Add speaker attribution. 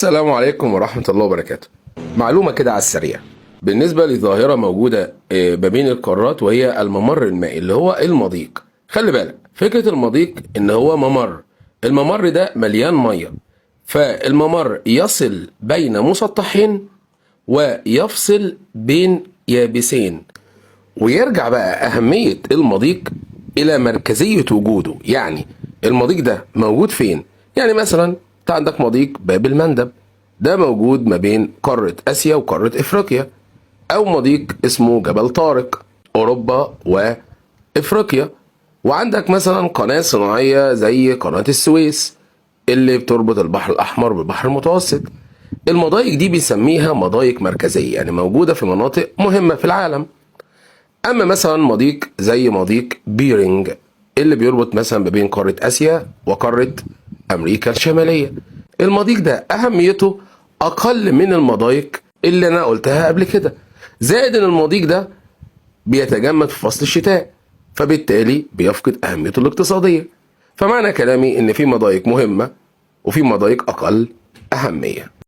Speaker 1: السلام عليكم ورحمة الله وبركاته. معلومة كده على السريع بالنسبة لظاهرة موجودة ما بين القارات، وهي الممر المائي اللي هو المضيق. خلي بالك فكرة المضيق ان هو ممر، الممر ده مليان مية، فالممر يصل بين مسطحين ويفصل بين يابسين. ويرجع بقى أهمية المضيق إلى مركزية وجوده. يعني المضيق ده موجود فين؟ يعني مثلا انت عندك مضيق باب المندب، ده موجود ما بين قارة آسيا وقارة إفريقيا. أو مضيق اسمه جبل طارق، أوروبا وإفريقيا. وعندك مثلا قناة صناعية زي قناة السويس اللي بتربط البحر الأحمر بالبحر المتوسط. المضايق دي بيسميها مضايق مركزية، يعني موجودة في مناطق مهمة في العالم. اما مثلا مضيق زي مضيق بيرنج اللي بيربط مثلا ما بين قارة اسيا وقارة امريكا الشمالية، المضيق ده اهميته اقل من المضايق اللي انا قلتها قبل كده. زائد ان المضيق ده بيتجمد في فصل الشتاء، فبالتالي بيفقد اهميته الاقتصادية. فمعنى كلامي ان في مضايق مهمة وفي مضايق اقل اهمية.